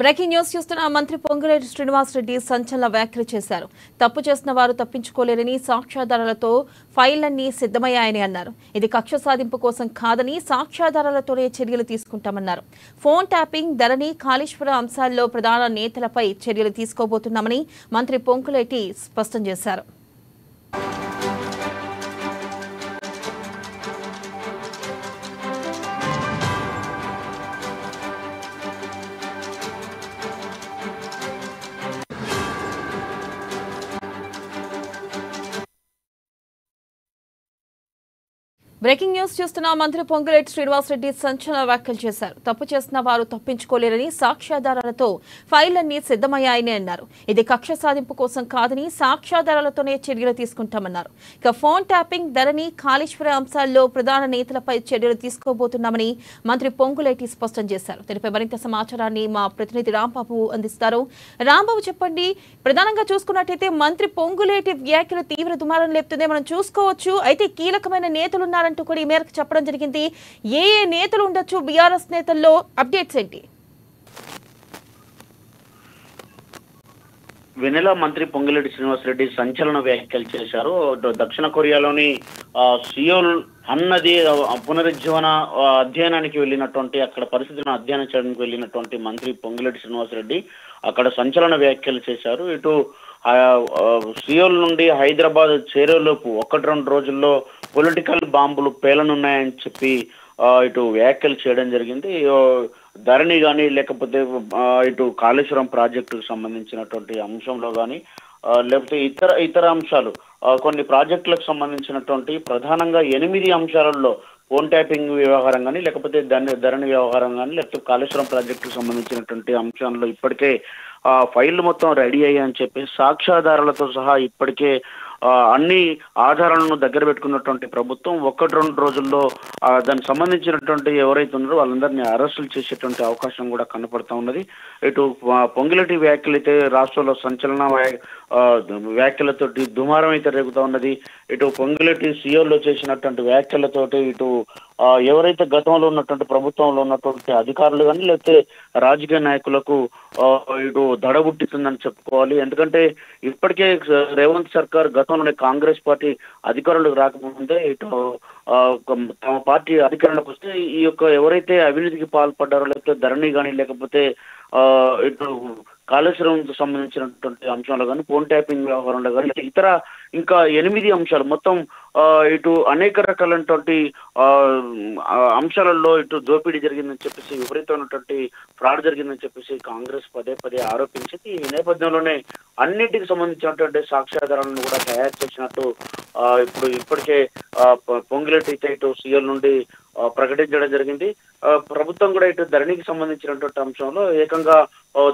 Breaking news చూస్తున్న మంత్రి పొంగులేటి శ్రీనివాసరెడ్డి సంచలన వ్యాఖ్యలు చేశారు. తప్పు చేసిన వారు తప్పించుకోలేరని, సాక్ష్యాధారాలతో ఫైళ్లన్నీ సిద్ధమయ్యాయని అన్నారు. ఇది కక్ష సాధింపు కోసం కాదని సాక్ష్యాధారాలతోనే చర్యలు తీసుకుంటామన్నారు. ఫోన్ ట్యాపింగ్, ధరణి, కాళేశ్వర అంశాల్లో ప్రధాన నేతలపై చర్యలు తీసుకోబోతున్నామని మంత్రి పొంగులేటి స్పష్టం చేశారు. బ్రేకింగ్ న్యూస్ చూస్తున్న మంత్రి పొంగులేటి శ్రీనివాసరెడ్డి సంచలన వ్యాఖ్యలు చేశారు. తప్పు చేసిన వారు తప్పించుకోలేరని, సాక్ష్యాధారాలతో ఫైళ్లన్నీ సిద్ధమయ్యాయని అన్నారు. ఇది కక్ష సాధింపు కోసం కాదని సాక్ష్యాధారాలతోనే చర్యలు తీసుకుంటామన్నారు. ఇక ఫోన్ ట్యాపింగ్, ధరణి, కాళేశ్వర అంశాల్లో ప్రధాన నేతలపై చర్యలు తీసుకోబోతున్నామని మంత్రి పొంగులేటి స్పష్టం చేశారు. దీనిపై మరింత సమాచారాన్ని మా ప్రతినిధి రాంబాబు అందిస్తారు. రాంబాబు, చెప్పండి. ప్రధానంగా చూసుకున్నట్టయితే మంత్రి పొంగులేటి వ్యాఖ్యలు తీవ్ర దుమారం లేపుతుందే మనం చూసుకోవచ్చు. అయితే కీలకమైన నేతలున్నారు అంటూ కూడా ఈ మేరకు చెప్పడం జరిగింది. ఏ నేతలు ఉండొచ్చు? బీఆర్ఎస్ నేతల్లో అప్డేట్స్ ఏంటి? వెనెల మంత్రి పొంగులేటి శ్రీనివాసరెడ్డి సంచలన వ్యాఖ్యలు చేశారు. దక్షిణ కొరియాలోని సియోల్ అన్నది పునరుజ్జీవన అధ్యయనానికి వెళ్ళినటువంటి, అక్కడ పరిస్థితులను అధ్యయనం చేయడానికి వెళ్ళినటువంటి మంత్రి పొంగులేటి శ్రీనివాసరెడ్డి అక్కడ సంచలన వ్యాఖ్యలు చేశారు. ఇటు సియోల్ నుండి హైదరాబాద్ చేరేలోపు 1-2 రోజుల్లో పొలిటికల్ బాంబులు పేలనున్నాయని చెప్పి ఇటు వ్యాఖ్యలు చేయడం జరిగింది. ధరణి కానీ, లేకపోతే ఇటు కాళేశ్వరం ప్రాజెక్టుకు సంబంధించినటువంటి అంశంలో కానీ, లేకపోతే ఇతర అంశాలు, కొన్ని ప్రాజెక్టులకు సంబంధించినటువంటి ప్రధానంగా 8 అంశాలలో ఫోన్ ట్యాపింగ్ వ్యవహారం కానీ, లేకపోతే ధరణి వ్యవహారం కానీ, లేకపోతే కాళేశ్వరం ప్రాజెక్టుకు సంబంధించినటువంటి అంశాల్లో ఇప్పటికే ఫైళ్లు మొత్తం రెడీ అయ్యాయని చెప్పి సాక్ష్యాధారాలతో సహా ఇప్పటికే అన్ని ఆధారాలను దగ్గర పెట్టుకున్నటువంటి ప్రభుత్వం 1-2 రోజుల్లో దానికి సంబంధించినటువంటి ఎవరైతే ఉన్నారో వాళ్ళందరినీ అరెస్టులు చేసేటువంటి అవకాశం కూడా కనపడతా ఉన్నది. ఇటు పొంగులేటి వ్యాఖ్యలు అయితే రాష్ట్రంలో సంచలన వ్యాఖ్యలతోటి దుమారం అయితే రేగుతా ఉన్నది. ఇటు పొంగులేటి సియోల్లో చేసినటువంటి వ్యాఖ్యలతోటి ఇటు ఎవరైతే గతంలో ఉన్నటువంటి ప్రభుత్వంలో ఉన్నటువంటి అధికారులు కానీ, లేకపోతే రాజకీయ నాయకులకు ఇటు దడబుట్టిస్తుందని చెప్పుకోవాలి. ఎందుకంటే ఇప్పటికే రేవంత్ సర్కార్ గతంలోనే కాంగ్రెస్ పార్టీ అధికారులకు రాకముందే ఇటు తమ పార్టీ అధికారంలోకి వస్తే ఈ యొక్క ఎవరైతే అవినీతికి పాల్పడ్డారో, లేకపోతే ధరణి కానీ, లేకపోతే ఇటు కాళేశ్వరం సంబంధించినటువంటి అంశాలు కానీ, ఫోన్ ట్యాపింగ్ వ్యవహారంలో కానీ, ఇతర ఇంకా 8 అంశాలు మొత్తం ఇటు అనేక రకాలైనటువంటి అంశాలలో ఇటు దోపిడీ జరిగిందని చెప్పేసి, విపరీతమైనటువంటి ఫ్రాడ్ జరిగిందని చెప్పేసి కాంగ్రెస్ పదే ఆరోపించింది. ఈ నేపథ్యంలోనే అన్నింటికి సంబంధించినటువంటి సాక్ష్యాధారాలను కూడా తయారు చేసినట్టు ఇప్పటికే పొంగులేటి అయితే ఇటు సీఎల్ నుండి ప్రకటించడం జరిగింది. ప్రభుత్వం కూడా ఇటు ధరణికి సంబంధించినటువంటి అంశంలో ఏకంగా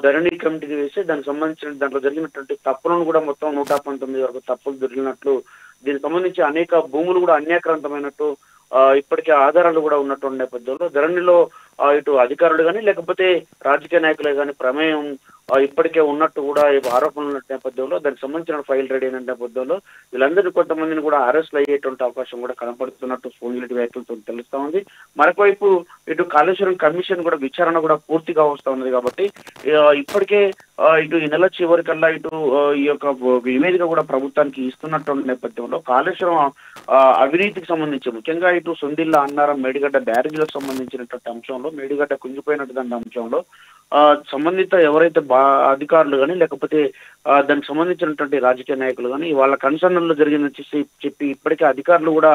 ధరణి కమిటీని వేసి దానికి సంబంధించిన దాంట్లో జరిగినటువంటి తప్పులను కూడా మొత్తం 119 వరకు తప్పులు దొరికినట్లు, దీనికి సంబంధించి అనేక భూములు కూడా అన్యాక్రాంతమైనట్టు ఇప్పటికే ఆధారాలు కూడా ఉన్నటువంటి నేపథ్యంలో ధరణిలో ఇటు అధికారులు కానీ, లేకపోతే రాజకీయ నాయకులే కానీ ప్రమేయం ఇప్పటికే ఉన్నట్టు కూడా ఆరోపణలు ఉన్న నేపథ్యంలో దానికి సంబంధించిన ఫైల్ రెడీ అయిన నేపథ్యంలో వీళ్ళందరూ కొంతమందిని కూడా అరెస్ట్లు అయ్యేటువంటి అవకాశం కూడా కనపడుతున్నట్టు పొంగులేటి వ్యాఖ్యలతో తెలుస్తా ఉంది. మరొకవైపు ఇటు కాళేశ్వరం కమిషన్ కూడా విచారణ కూడా పూర్తిగా వస్తూ ఉన్నది. కాబట్టి ఇప్పటికే ఇటు ఈ నెల చివరికల్లా ఇటు ఈ యొక్క నివేదిక కూడా ప్రభుత్వానికి ఇస్తున్నటువంటి నేపథ్యంలో కాళేశ్వరం అవినీతికి సంబంధించి ముఖ్యంగా ఇటు సొందిల్ల, అన్నారం, మేడిగడ్డ బ్యారేజీలకు సంబంధించినటువంటి అంశంలో, మేడిగడ్డ కుంగిపోయినటువంటి అంశంలో సంబంధిత ఎవరైతే అధికారులు కానీ, లేకపోతే దానికి సంబంధించినటువంటి రాజకీయ నాయకులు కానీ వాళ్ళ కన్సర్న్లో జరిగిందని చెప్పి ఇప్పటికే అధికారులు కూడా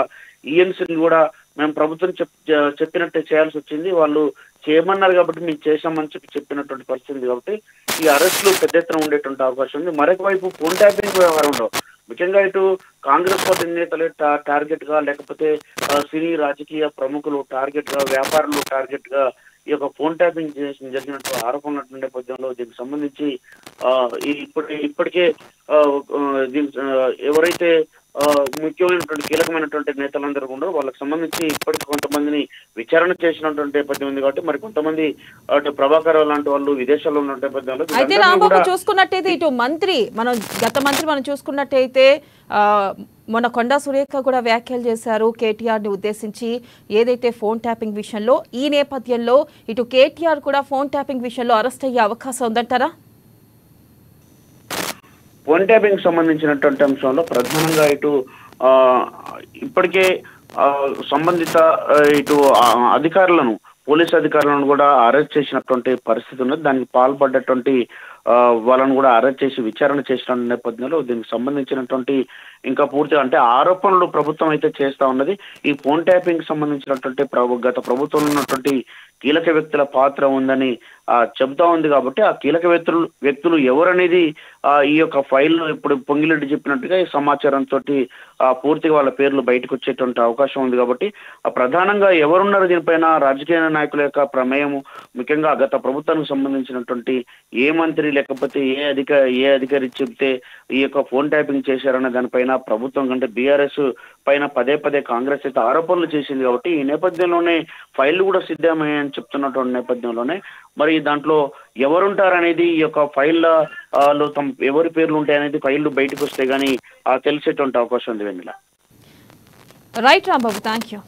ఈఎన్సీని కూడా మేము ప్రభుత్వం చెప్పినట్టే చేయాల్సి వచ్చింది, వాళ్ళు చేయమన్నారు కాబట్టి మేము చేశామని చెప్పినటువంటి పరిస్థితి. కాబట్టి ఈ అరెస్టులు పెద్ద ఎత్తున ఉండేటువంటి అవకాశం ఉంది. మరొక వైపు ఫోన్ ట్యాపింగ్ వ్యవహారంలో ముఖ్యంగా ఇటు కాంగ్రెస్ పార్టీ నేతలే టార్గెట్ గా, లేకపోతే సినీ రాజకీయ ప్రముఖులు టార్గెట్ గా, వ్యాపారులు టార్గెట్ గా ఈ యొక్క ఫోన్ ట్యాపింగ్ జరిగినట్టు ఆరోపణల నేపథ్యంలో దీనికి సంబంధించి ఇప్పటికే ఎవరైతే ముఖ్యమైనటువంటి కీలకమైనటువంటి నేతలందరూ ఉండరు వాళ్ళకి సంబంధించి ఇప్పటికి కొంతమందిని విచారణ చేసినటువంటి నేపథ్యం ఉంది. కాబట్టి మరి కొంతమంది అటు ప్రభాకర్ లాంటి వాళ్ళు విదేశాల్లో ఉన్న నేపథ్యంలో అయితే రాంబాబు చూసుకున్నట్టయితే ఇటు గత మంత్రి మనం చూసుకున్నట్టయితే మొన్న కొండా సురేఖ కూడా వ్యాఖ్యలు చేశారు కేటీఆర్ ని ఉద్దేశించి, ఏదైతే ఫోన్ ట్యాపింగ్ విషయంలో. ఈ నేపథ్యంలో ఇటు కేటీఆర్ కూడా ఫోన్ ట్యాపింగ్ విషయంలో అరెస్ట్ అయ్యే అవకాశం ఉందంటారా? ఫోన్ ట్యాపింగ్ సంబంధించినటువంటి అంశంలో ప్రధానంగా ఇటు ఇప్పటికే సంబంధిత ఇటు అధికారులను, పోలీసు అధికారులను కూడా అరెస్ట్ చేసినటువంటి పరిస్థితి ఉన్నది. దానికి పాల్పడ్డటువంటి వాళ్ళను కూడా అరెస్ట్ చేసి విచారణ చేసిన నేపథ్యంలో దీనికి సంబంధించినటువంటి ఇంకా పూర్తిగా అంటే ఆరోపణలు ప్రభుత్వం అయితే చేస్తా ఉన్నది. ఈ ఫోన్ ట్యాపింగ్ సంబంధించినటువంటి గత ప్రభుత్వంలో ఉన్నటువంటి కీలక వ్యక్తుల పాత్ర ఉందని చెబుతా ఉంది. కాబట్టి ఆ కీలక వ్యక్తులు ఎవరనేది ఈ యొక్క ఫైల్లో ఇప్పుడు పొంగిరెడ్డి చెప్పినట్టుగా ఈ సమాచారంతో పూర్తిగా వాళ్ళ పేర్లు బయటకు వచ్చేటువంటి అవకాశం ఉంది. కాబట్టి ప్రధానంగా ఎవరున్నారు దీనిపైన, రాజకీయ నాయకుల యొక్క ప్రమేయము, ముఖ్యంగా గత ప్రభుత్వానికి సంబంధించినటువంటి ఏ మంత్రి లేకపోతే ఏ అధికారి చెబితే ఈ యొక్క ఫోన్ ట్యాపింగ్ చేశారన్న దానిపైన ప్రభుత్వం కంటే బీఆర్ఎస్ పైన పదే కాంగ్రెస్ అయితే ఆరోపణలు చేసింది. కాబట్టి ఈ నేపథ్యంలోనే ఫైళ్లు కూడా సిద్ధమయ్యాయని చెప్తున్నటువంటి నేపథ్యంలోనే మరి దాంట్లో ఎవరుంటారనేది ఈ యొక్క ఫైల్లో ఎవరి పేర్లు ఉంటాయనేది ఫైళ్లు బయటకు వస్తే గానీ తెలిసేటువంటి అవకాశం ఉంది. Vennela. Right Rambabu, thank you.